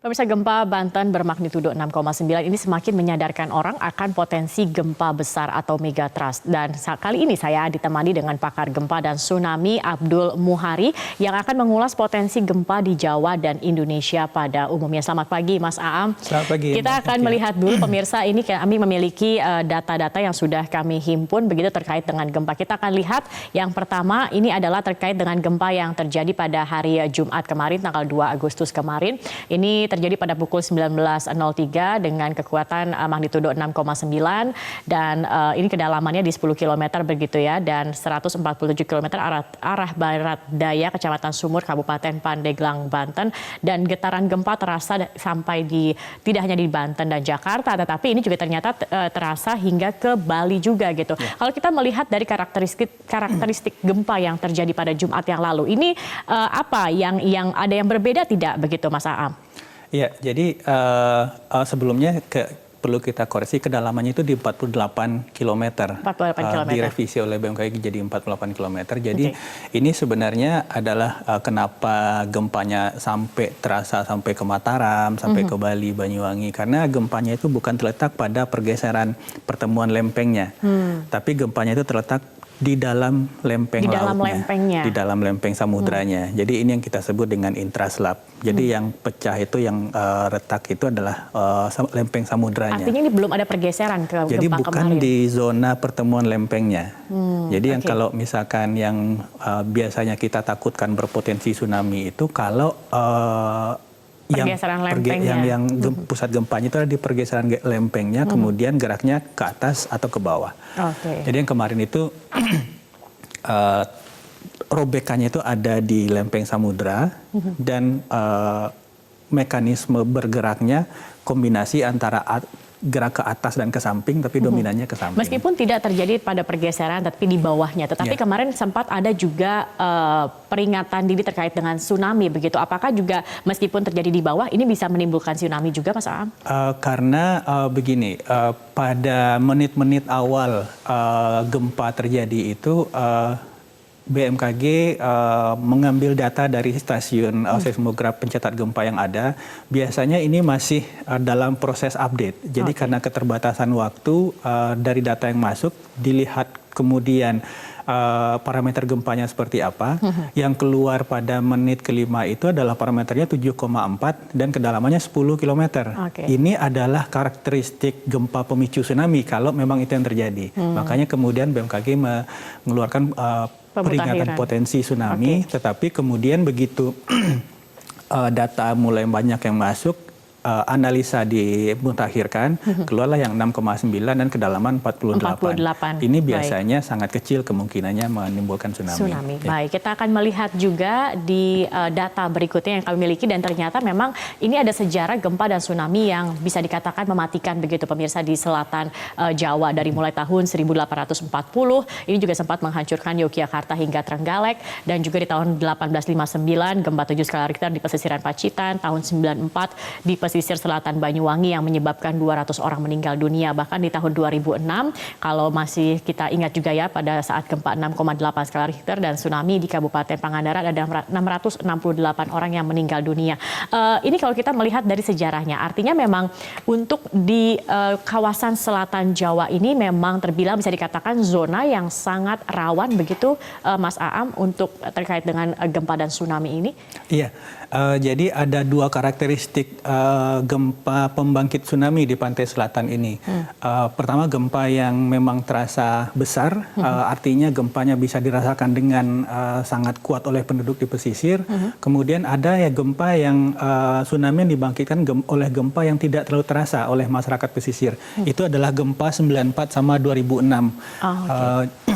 Pemirsa, gempa Banten bermagnitudo 6,9 ini semakin menyadarkan orang akan potensi gempa besar atau megatrust. Dan kali ini saya ditemani dengan pakar gempa dan tsunami Abdul Muhari yang akan mengulas potensi gempa di Jawa dan Indonesia pada umumnya. Selamat pagi Mas Aam. Selamat pagi. Kita akan melihat dulu pemirsa, ini kami memiliki data-data yang sudah kami himpun begitu terkait dengan gempa. Kita akan lihat yang pertama ini adalah terkait dengan gempa yang terjadi pada hari Jumat kemarin tanggal 2 Agustus kemarin. Ini terjadi pada pukul 19.03 dengan kekuatan magnitudo 6,9 dan ini kedalamannya di 10 km begitu ya, dan 147 km arah barat daya Kecamatan Sumur Kabupaten Pandeglang Banten, dan getaran gempa terasa sampai di tidak hanya di Banten dan Jakarta tetapi ini juga ternyata terasa hingga ke Bali juga gitu. Ya. Kalau kita melihat dari karakteristik gempa yang terjadi pada Jumat yang lalu ini apa yang ada yang berbeda tidak begitu Mas Aam? Iya, jadi sebelumnya perlu kita koreksi, kedalamannya itu di 48 km. 48 km. Direvisi oleh BMKG jadi 48 km. Jadi ini sebenarnya adalah kenapa gempanya terasa sampai ke Mataram, sampai ke Bali, Banyuwangi. Karena gempanya itu bukan terletak pada pergeseran pertemuan lempengnya. Tapi gempanya itu terletak di dalam lempeng lautnya, di dalam lempeng samudranya. Jadi ini yang kita sebut dengan intraslab. Jadi yang pecah itu, yang retak itu adalah lempeng samudranya. Artinya ini belum ada pergeseran ke jadi gempa bukan kemarin. di zona pertemuan lempengnya. Jadi yang kalau misalkan yang biasanya kita takutkan berpotensi tsunami itu kalau pergeseran lempengnya. yang pusat gempanya itu ada di pergeseran lempengnya, kemudian geraknya ke atas atau ke bawah. Jadi yang kemarin itu robekannya itu ada di lempeng samudra dan mekanisme bergeraknya kombinasi antara gerak ke atas dan ke samping, tapi dominannya ke samping. Meskipun tidak terjadi pada pergeseran, tapi di bawahnya. Tetapi kemarin sempat ada juga peringatan dini terkait dengan tsunami, begitu. Apakah juga meskipun terjadi di bawah, ini bisa menimbulkan tsunami juga, Mas Aam? Karena begini, pada menit-menit awal gempa terjadi itu, BMKG mengambil data dari stasiun seismograf pencatat gempa yang ada. Biasanya ini masih dalam proses update. Jadi karena keterbatasan waktu dari data yang masuk, dilihat kemudian parameter gempanya seperti apa. Yang keluar pada menit kelima itu adalah parameternya 7,4 dan kedalamannya 10 km. Ini adalah karakteristik gempa pemicu tsunami kalau memang itu yang terjadi. Makanya kemudian BMKG mengeluarkan peringatan potensi tsunami, tetapi kemudian begitu data mulai banyak yang masuk, analisa dimutakhirkan, keluarlah yang 6,9 dan kedalaman 48. Ini biasanya sangat kecil kemungkinannya menimbulkan tsunami. Baik, kita akan melihat juga di data berikutnya yang kami miliki, dan ternyata memang ini ada sejarah gempa dan tsunami yang bisa dikatakan mematikan begitu pemirsa di selatan Jawa dari mulai tahun 1840. Ini juga sempat menghancurkan Yogyakarta hingga Trenggalek, dan juga di tahun 1859 gempa 7 skala Richter di pesisiran Pacitan, tahun 94 di pesisir selatan Banyuwangi yang menyebabkan 200 orang meninggal dunia. Bahkan di tahun 2006, kalau masih kita ingat juga ya, pada saat gempa 6,8 skala Richter dan tsunami di Kabupaten Pangandaran ada 668 orang yang meninggal dunia. Ini kalau kita melihat dari sejarahnya, artinya memang untuk di kawasan selatan Jawa ini memang terbilang bisa dikatakan zona yang sangat rawan begitu Mas Aam untuk terkait dengan gempa dan tsunami ini? Iya, jadi ada dua karakteristik gempa pembangkit tsunami di pantai selatan ini. Pertama, gempa yang memang terasa besar, artinya gempanya bisa dirasakan dengan sangat kuat oleh penduduk di pesisir. Kemudian ada ya gempa yang tsunami yang dibangkitkan oleh gempa yang tidak terlalu terasa oleh masyarakat pesisir. Itu adalah gempa 94 sama 2006.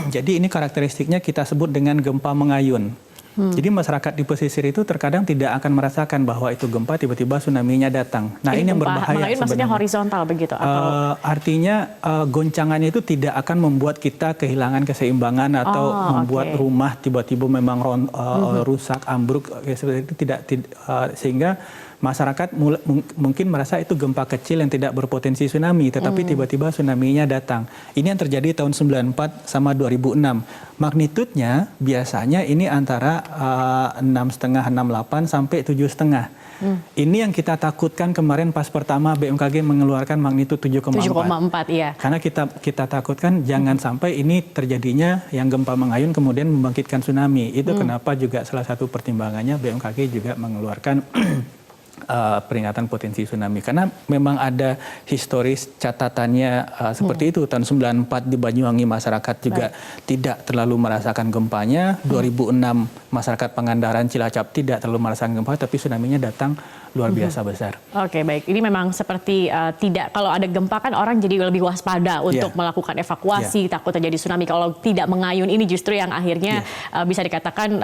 Jadi ini karakteristiknya kita sebut dengan gempa mengayun. Jadi masyarakat di pesisir itu terkadang tidak akan merasakan bahwa itu gempa, tiba-tiba tsunami-nya datang. Nah, ini yang berbahaya sebenarnya. Maksudnya horizontal begitu? Atau? Artinya goncangannya itu tidak akan membuat kita kehilangan keseimbangan atau membuat rumah tiba-tiba memang rusak, ambruk, seperti itu tidak sehingga masyarakat mungkin merasa itu gempa kecil yang tidak berpotensi tsunami, tetapi tiba-tiba tsunami-nya datang. Ini yang terjadi tahun 94 sama 2006. Magnitudenya biasanya ini antara 6,5, 6,8 sampai 7,5. Ini yang kita takutkan kemarin pas pertama BMKG mengeluarkan magnitudo 7,4. 7,4, iya. Karena kita takutkan jangan sampai ini terjadinya yang gempa mengayun kemudian membangkitkan tsunami. Itu kenapa juga salah satu pertimbangannya BMKG juga mengeluarkan peringatan potensi tsunami, karena memang ada historis catatannya seperti itu. Tahun 94 di Banyuwangi masyarakat juga tidak terlalu merasakan gempanya. 2006 masyarakat Pangandaran Cilacap tidak terlalu merasakan gempa, tapi tsunami-nya datang luar biasa besar. Oke, baik. Ini memang seperti tidak, kalau ada gempa kan orang jadi lebih waspada untuk melakukan evakuasi, takut terjadi tsunami. Kalau tidak mengayun ini justru yang akhirnya bisa dikatakan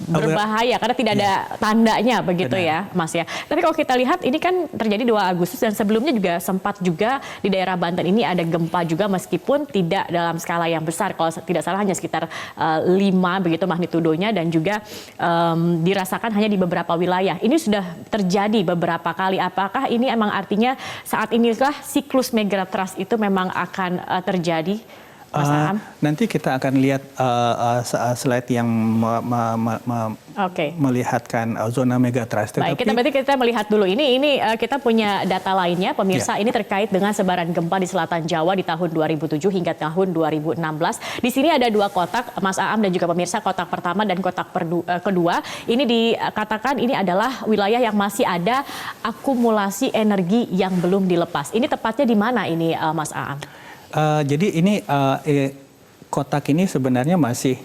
berbahaya karena tidak ada tandanya begitu ya, Mas ya. Tapi kalau kita lihat ini kan terjadi 2 Agustus dan sebelumnya juga sempat juga di daerah Banten ini ada gempa juga meskipun tidak dalam skala yang besar. Kalau tidak salah hanya sekitar 5 begitu magnitudonya dan juga dirasakan hanya di beberapa wilayah. Ini sudah terjadi beberapa kali. Apakah ini emang artinya saat inilah siklus megatrust itu memang akan terjadi, Mas Aam? Nanti kita akan lihat slide yang melihatkan zona megatrust. Baik, kita melihat dulu ini kita punya data lainnya, pemirsa. Ini terkait dengan sebaran gempa di selatan Jawa di tahun 2007 hingga tahun 2016. Di sini ada 2 kotak, Mas Aam dan juga pemirsa. Kotak pertama dan kotak kedua. Ini dikatakan ini adalah wilayah yang masih ada akumulasi energi yang belum dilepas. Ini tepatnya di mana ini, Mas Aam? Jadi ini kotak ini sebenarnya masih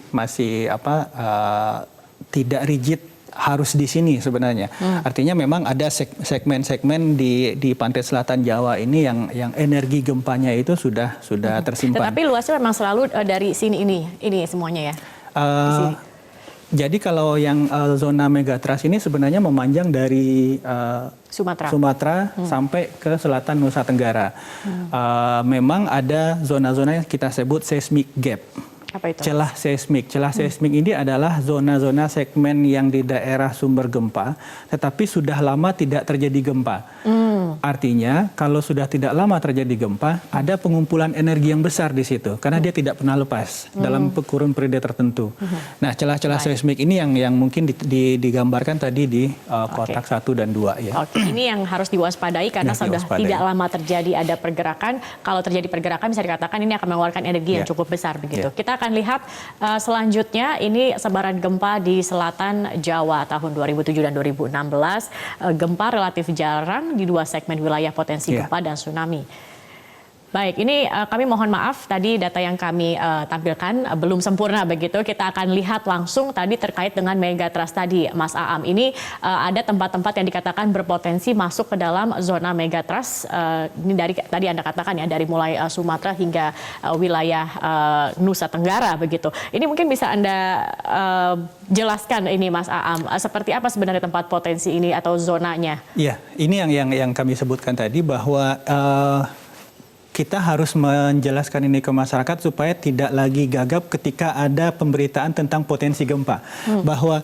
tidak rigid harus di sini sebenarnya. Artinya memang ada segmen-segmen di pantai selatan Jawa ini yang energi gempanya itu sudah tersimpan. Tetapi luasnya memang selalu dari sini ini semuanya ya. Jadi kalau yang zona megatrust ini sebenarnya memanjang dari Sumatera sampai ke selatan Nusa Tenggara. Memang ada zona-zona yang kita sebut seismic gap. Apa itu? Celah seismik. Celah seismik ini adalah zona-zona segmen yang di daerah sumber gempa, tetapi sudah lama tidak terjadi gempa. Artinya kalau sudah tidak lama terjadi gempa, ada pengumpulan energi yang besar di situ, karena dia tidak pernah lepas dalam kurun periode tertentu. Nah, celah-celah seismik ini yang mungkin digambarkan tadi di kotak 1 dan 2 ya. Ini yang harus diwaspadai karena sudah tidak lama terjadi ada pergerakan. Kalau terjadi pergerakan bisa dikatakan ini akan mengeluarkan energi yang cukup besar begitu. Kita akan lihat selanjutnya ini sebaran gempa di selatan Jawa tahun 2007 dan 2016. Gempa relatif jarang di 2 segmen wilayah potensi gempa dan tsunami. Baik, ini kami mohon maaf tadi data yang kami tampilkan belum sempurna begitu. Kita akan lihat langsung tadi terkait dengan megatrust tadi, Mas Aam. Ini ada tempat-tempat yang dikatakan berpotensi masuk ke dalam zona megatrust. Ini dari tadi Anda katakan ya, dari mulai Sumatera hingga wilayah Nusa Tenggara begitu. Ini mungkin bisa Anda jelaskan ini, Mas Aam, seperti apa sebenarnya tempat potensi ini atau zonanya? Iya, ini yang kami sebutkan tadi bahwa kita harus menjelaskan ini ke masyarakat supaya tidak lagi gagap ketika ada pemberitaan tentang potensi gempa. Bahwa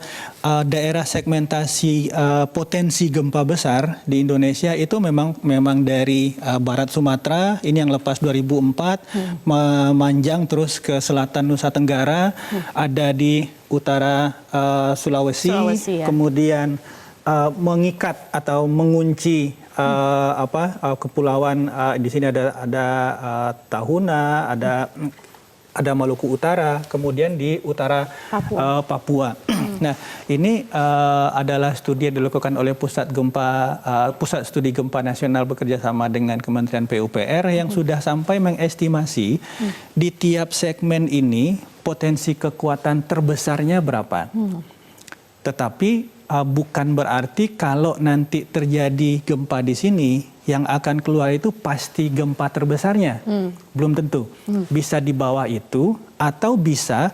daerah segmentasi potensi gempa besar di Indonesia itu memang dari barat Sumatera, ini yang lepas 2004, memanjang terus ke selatan Nusa Tenggara, ada di utara Sulawesi ya. Kemudian mengikat atau mengunci kepulauan di sini ada Tahuna, ada Maluku Utara, kemudian di utara Papua. Nah, ini adalah studi yang dilakukan oleh Pusat Studi Gempa Nasional bekerja sama dengan Kementerian PUPR yang sudah sampai mengestimasi di tiap segmen ini potensi kekuatan terbesarnya berapa. Tetapi bukan berarti kalau nanti terjadi gempa di sini yang akan keluar itu pasti gempa terbesarnya. Belum tentu. Bisa di bawah itu atau bisa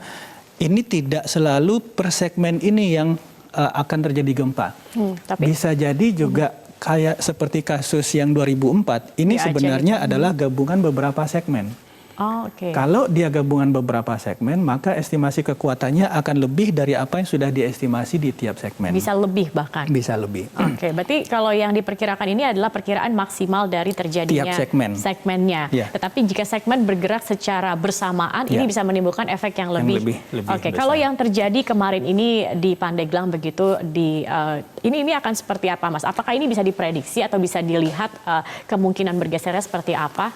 ini tidak selalu per segmen ini yang akan terjadi gempa. Bisa jadi juga kayak seperti kasus yang 2004 ini sebenarnya adalah gabungan beberapa segmen. Oh, oke. Kalau dia gabungan beberapa segmen, maka estimasi kekuatannya akan lebih dari apa yang sudah diestimasi di tiap segmen. Bisa lebih bahkan? Bisa lebih. Oke, berarti kalau yang diperkirakan ini adalah perkiraan maksimal dari terjadinya Tiap segmen. segmennya. Ya. Tetapi jika segmen bergerak secara bersamaan, ini bisa menimbulkan efek yang lebih. Oke, kalau yang terjadi kemarin ini di Pandeglang begitu, ini akan seperti apa, Mas? Apakah ini bisa diprediksi atau bisa dilihat kemungkinan bergesernya seperti apa?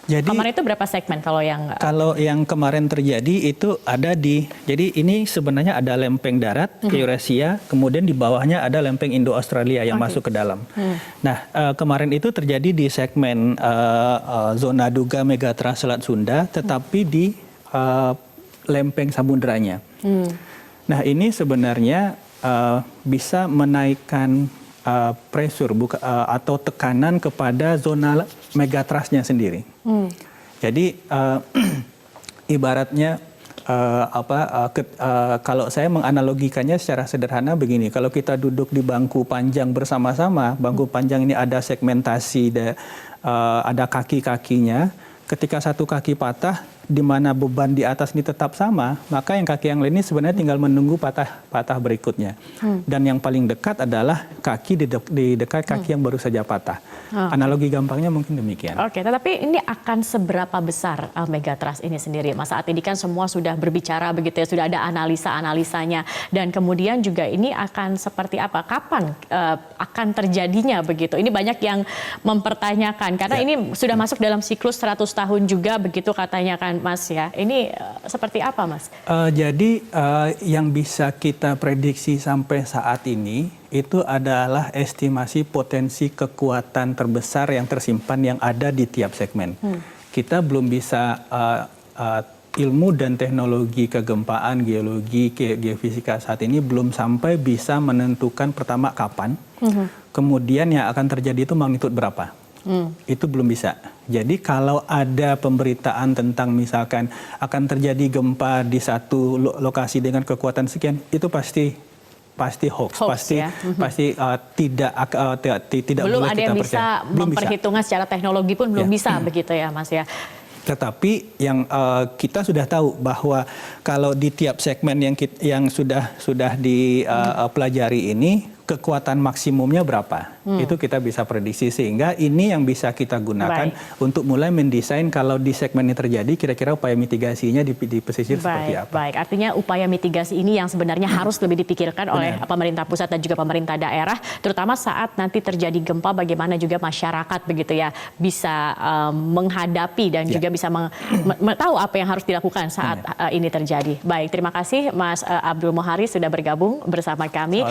Jadi kemarin itu berapa segmen kalau yang kemarin terjadi itu ada jadi ini sebenarnya ada lempeng darat Eurasia, kemudian di bawahnya ada lempeng Indo-Australia yang masuk ke dalam. Nah, kemarin itu terjadi di segmen zona Duga Megatrust Selat Sunda, tetapi di lempeng samudranya. Nah, ini sebenarnya bisa menaikkan pressure atau tekanan kepada zona megatrustnya sendiri. Jadi ibaratnya kalau saya menganalogikannya secara sederhana begini, kalau kita duduk di bangku panjang bersama-sama, bangku panjang ini ada segmentasi, ada kaki-kakinya. Ketika satu kaki patah, di mana beban di atas ini tetap sama, maka yang kaki yang lain ini sebenarnya tinggal menunggu patah berikutnya. Dan yang paling dekat adalah kaki di dekat kaki yang baru saja patah. Analogi gampangnya mungkin demikian. Oke, tetapi ini akan seberapa besar megatrust ini sendiri? Mas, saat ini kan semua sudah berbicara begitu ya, sudah ada analisa-analisanya. Dan kemudian juga ini akan seperti apa? Kapan akan terjadinya begitu? Ini banyak yang mempertanyakan, karena ini sudah masuk dalam siklus 100 tahun juga begitu katanya kan, Mas ya. Ini seperti apa, Mas? Jadi yang bisa kita prediksi sampai saat ini itu adalah estimasi potensi kekuatan terbesar yang tersimpan yang ada di tiap segmen. Kita belum bisa ilmu dan teknologi kegempaan, geologi, geofisika saat ini belum sampai bisa menentukan pertama kapan, kemudian yang akan terjadi itu magnitud berapa. Itu belum bisa. Jadi kalau ada pemberitaan tentang misalkan akan terjadi gempa di satu lokasi dengan kekuatan sekian, itu pasti hoax, pasti tidak belum boleh ada yang kita bisa percaya. memperhitungkan secara teknologi pun belum bisa begitu ya, Mas ya. Tetapi yang kita sudah tahu bahwa kalau di tiap segmen yang sudah dipelajari ini kekuatan maksimumnya berapa, itu kita bisa prediksi, sehingga ini yang bisa kita gunakan untuk mulai mendesain kalau di segmen ini terjadi kira-kira upaya mitigasinya di pesisir seperti apa. Baik, artinya upaya mitigasi ini yang sebenarnya harus lebih dipikirkan oleh pemerintah pusat dan juga pemerintah daerah, terutama saat nanti terjadi gempa, bagaimana juga masyarakat begitu ya bisa menghadapi dan juga bisa tahu apa yang harus dilakukan saat ini terjadi. Baik, terima kasih Mas Abdul Moharis sudah bergabung bersama kami.